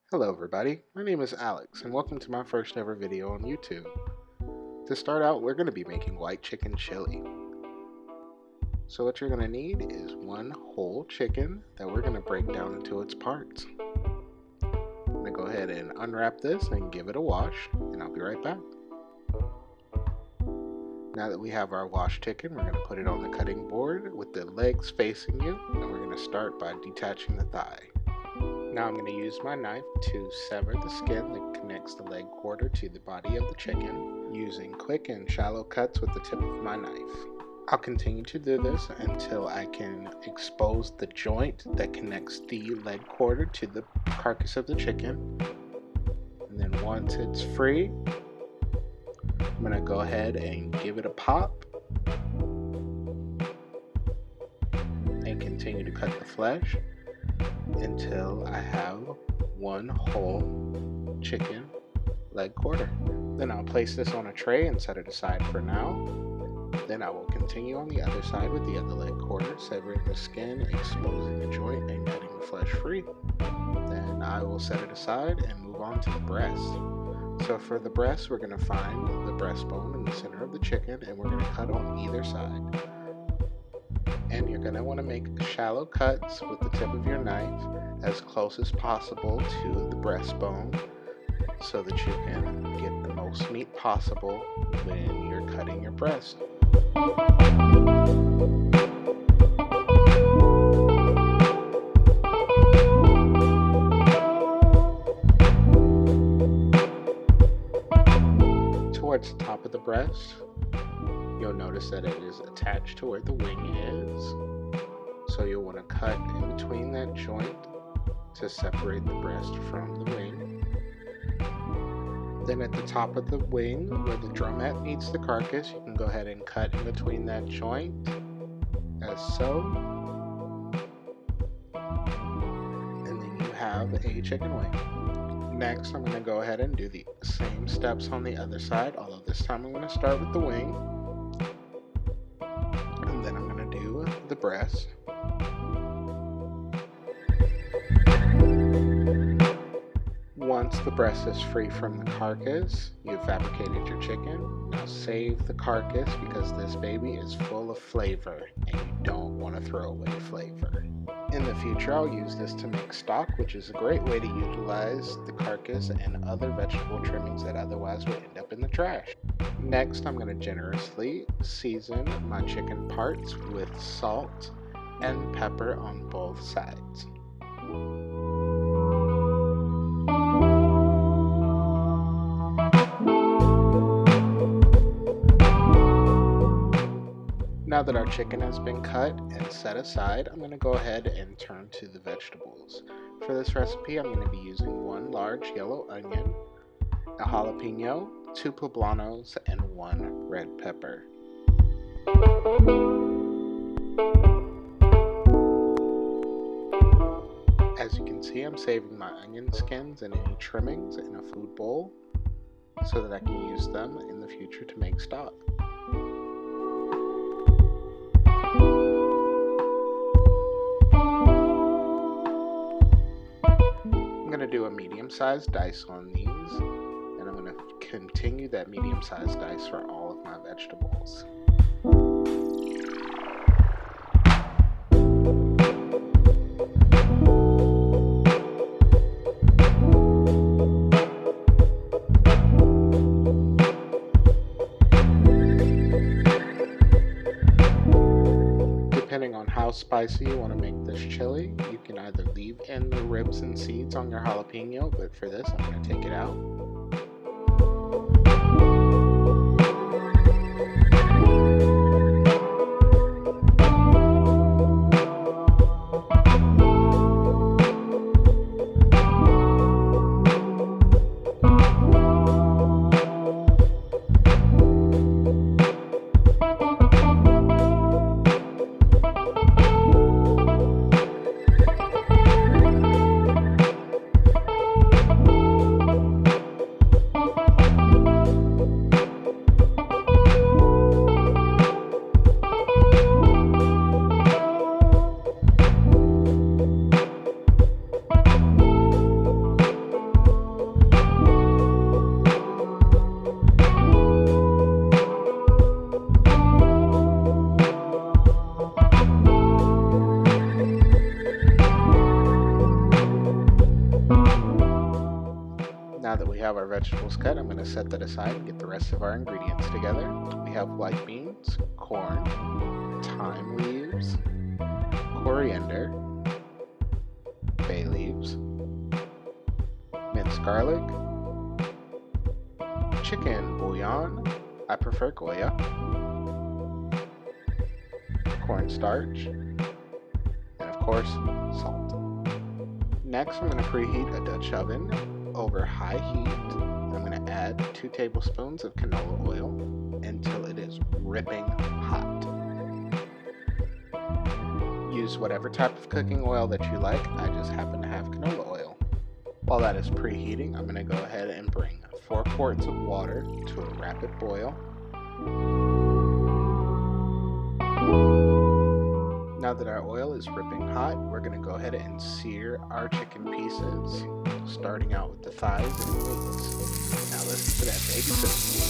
Hello everybody, my name is Alex and welcome to my first ever video on YouTube. To start out, we're going to be making white chicken chili. So what you're going to need is one whole chicken that we're going to break down into its parts. I'm going to go ahead and unwrap this and give it a wash, and I'll be right back. Now that we have our washed chicken, we're going to put it on the cutting board with the legs facing you, and we're going to start by detaching the thigh. Now I'm going to use my knife to sever the skin that connects the leg quarter to the body of the chicken, using quick and shallow cuts with the tip of my knife. I'll continue to do this until I can expose the joint that connects the leg quarter to the carcass of the chicken. And then once it's free, I'm going to go ahead and give it a pop and continue to cut the flesh until I have one whole chicken leg quarter. Then I'll place this on a tray and set it aside for now. Then I will continue on the other side with the other leg quarter, severing the skin, exposing the joint, and cutting the flesh free. Then I will set it aside and move on to the breast. So for the breast, we're going to find the breastbone in the center of the chicken, and we're going to cut on either side. And you're going to want to make shallow cuts with the tip of your knife as close as possible to the breastbone so that you can get the most meat possible when you're cutting your breast. Towards the top of the breast, you'll notice that it is attached to where the wing is. So you'll want to cut in between that joint to separate the breast from the wing. Then at the top of the wing, where the drumette meets the carcass, you can go ahead and cut in between that joint, as so. And then you have a chicken wing. Next, I'm going to go ahead and do the same steps on the other side, although this time I'm going to start with the wing. And then I'm going to do the breast. Once the breast is free from the carcass, you've fabricated your chicken. Now save the carcass because this baby is full of flavor and you don't want to throw away flavor. In the future, I'll use this to make stock, which is a great way to utilize the carcass and other vegetable trimmings that otherwise would end up in the trash. Next, I'm going to generously season my chicken parts with salt and pepper on both sides. Now that our chicken has been cut and set aside, I'm going to go ahead and turn to the vegetables. For this recipe, I'm going to be using one large yellow onion, a jalapeno, 2 poblanos, and 1 red pepper. As you can see, I'm saving my onion skins and any trimmings in a food bowl so that I can use them in the future to make stock. I'm going to do a medium-sized dice on these, and I'm going to continue that medium-sized dice for all of my vegetables. Depending on how spicy you want to make this chili, you can either leave in the ribs and seeds on your jalapeno, but for this I'm going to take it out. Now that we have our vegetables cut, I'm going to set that aside and get the rest of our ingredients together. We have white beans, corn, thyme leaves, coriander, bay leaves, minced garlic, chicken bouillon, I prefer Goya, cornstarch, and of course, salt. Next, I'm going to preheat a Dutch oven over high heat. I'm going to add 2 tablespoons of canola oil until it is ripping hot. Use whatever type of cooking oil that you like. I just happen to have canola oil. While that is preheating, I'm going to go ahead and bring 4 quarts of water to a rapid boil. Now that our oil is ripping hot, we're going to go ahead and sear our chicken pieces, starting out with the thighs and wings. Now listen to that baby sizzle.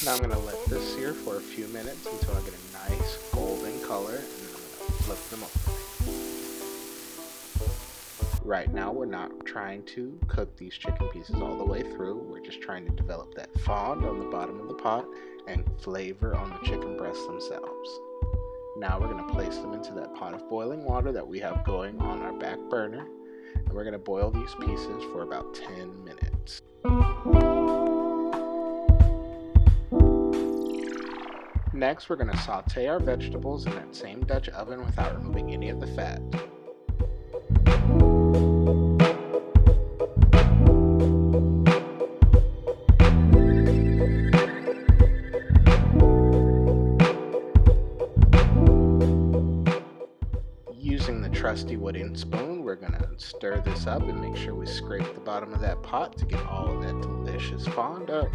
Now I'm going to let this sear for a few minutes until I get a nice golden color, and then I'm going to flip them over. Right now, we're not trying to cook these chicken pieces all the way through. We're just trying to develop that fond on the bottom of the pot and flavor on the chicken breasts themselves. Now we're going to place them into that pot of boiling water that we have going on our back burner, and we're going to boil these pieces for about 10 minutes. Next, we're going to saute our vegetables in that same Dutch oven without removing any of the fat. Using the trusty wooden spoon, we're going to stir this up and make sure we scrape the bottom of that pot to get all of that delicious fond up.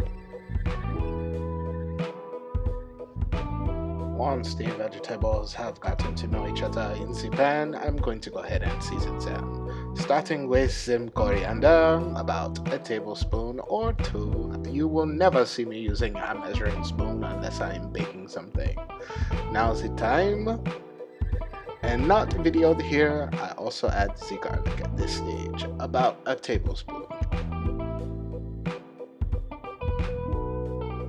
Once the vegetables have gotten to know each other in the pan, I'm going to go ahead and season them. Starting with some coriander, about a tablespoon or 2. You will never see me using a measuring spoon unless I'm baking something. Now's the time. And not videoed here, I also add the garlic at this stage, about a tablespoon.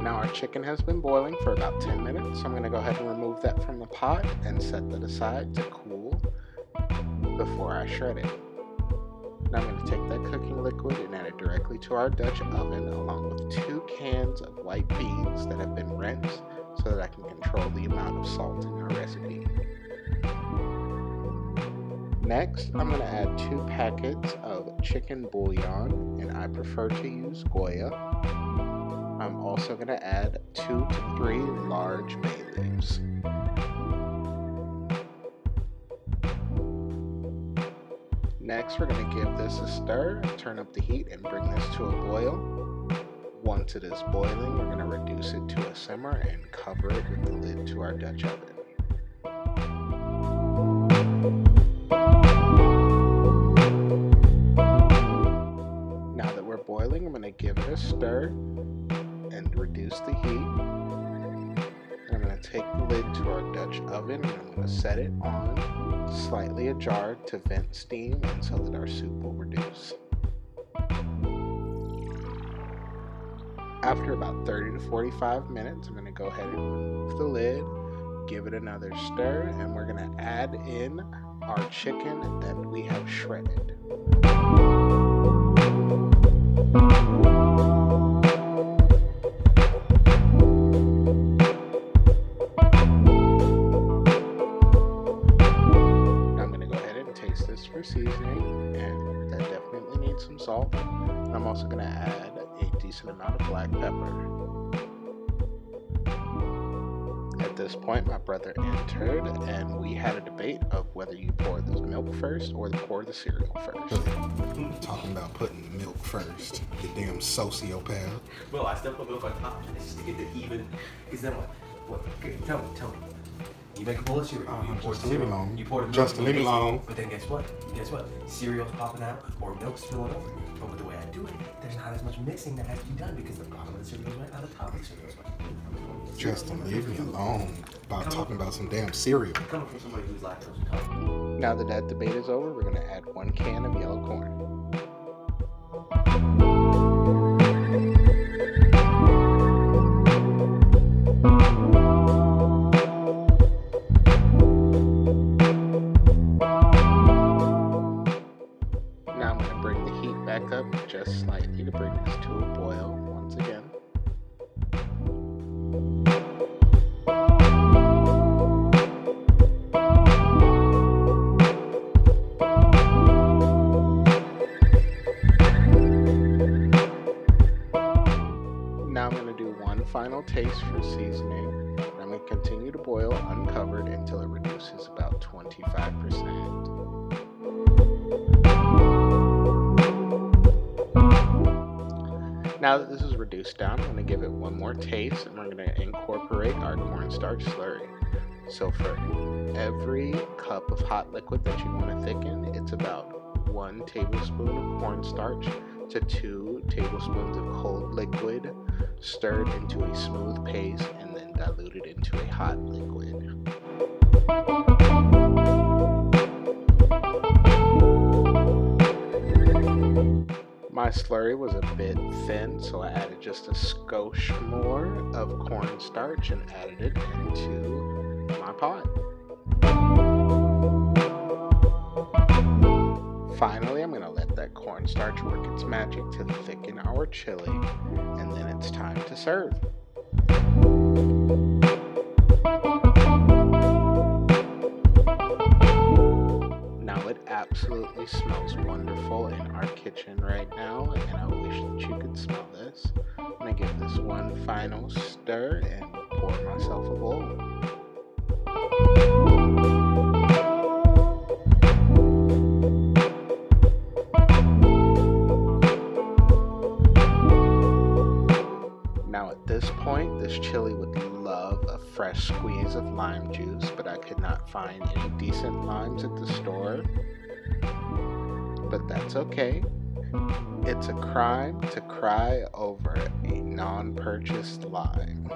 Now our chicken has been boiling for about 10 minutes, so I'm going to go ahead and remove that from the pot and set that aside to cool before I shred it. Now I'm going to take that cooking liquid and add it directly to our Dutch oven along with 2 cans of white beans that have been rinsed so that I can control the amount of salt in our recipe. Next, I'm going to add 2 packets of chicken bouillon, and I prefer to use Goya. I'm also going to add 2 to 3 large bay leaves. Next, we're going to give this a stir, turn up the heat, and bring this to a boil. Once it is boiling, we're going to reduce it to a simmer and cover it with the lid to our Dutch oven. Now that we're boiling, I'm going to give it a stir and reduce the heat. And I'm going to take the lid to our Dutch oven and I'm going to set it on slightly ajar to vent steam and so that our soup will reduce. After about 30 to 45 minutes, I'm going to go ahead and remove the lid, give it another stir, and we're going to add in our chicken that we have shredded. For seasoning, and that definitely needs some salt. I'm also going to add a decent amount of black pepper. At this point, my brother entered, and we had a debate of whether you pour the milk first or pour the cereal first. Talking about putting milk first, you damn sociopath. Well, I still put milk on top just to get the even. Because then what? What? Okay, tell me. You make a bowl of cereal. You pour Just leave it alone. You pour the milk. Just leave it alone. But then guess what? Cereal's popping out or milk's spilling over. But with the way I do it, there's not as much mixing that has to be done because the bottom of the cereal is wet, now the top of the cereal is wet. Justin, leave me alone about talking about some damn cereal. Coming from somebody who's lactose intolerant. Now that that debate is over, we're going to add 1 can of yellow corn. Now I'm going to bring the heat back up just slightly to bring this to a boil once again. Now I'm going to do one final taste for seasoning. I'm going to continue to boil uncovered until it reduces about 25%. Now that this is reduced down, I'm going to give it one more taste and we're going to incorporate our cornstarch slurry. So for every cup of hot liquid that you want to thicken, it's about 1 tablespoon of cornstarch to 2 tablespoons of cold liquid stirred into a smooth paste and then diluted into a hot liquid. My slurry was a bit thin, so I added just a skosh more of cornstarch and added it into my pot. Finally, I'm going to let that cornstarch work its magic to thicken our chili, and then it's time to serve. Now it absolutely smells wonderful in our kitchen right now, and I wish that you could smell this. I'm going to give this one final stir and pour myself a bowl. Now at this point, this chili would love a fresh squeeze of lime juice, but I could not find any decent limes at the store. But that's okay. It's a crime to cry over a non-purchased lime.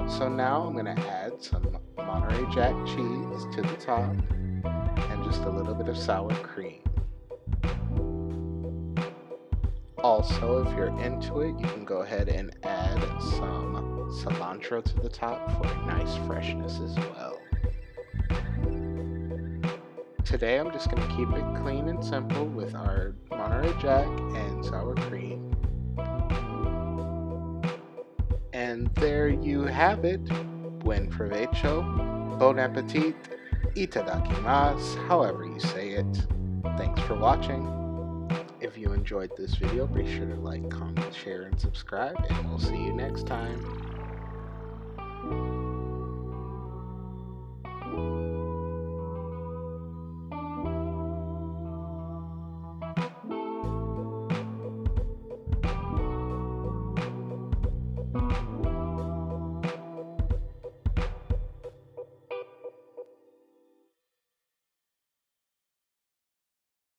So now I'm going to add some Monterey Jack cheese to the top and just a little bit of sour cream. Also, if you're into it, you can go ahead and add some cilantro to the top for a nice freshness as well. Today I'm just going to keep it clean and simple with our Monterey Jack and sour cream. And there you have it. Buen provecho, bon appetit, itadakimasu, however you say it. Thanks for watching. If you enjoyed this video, be sure to like, comment, share, and subscribe, and we'll see you next time.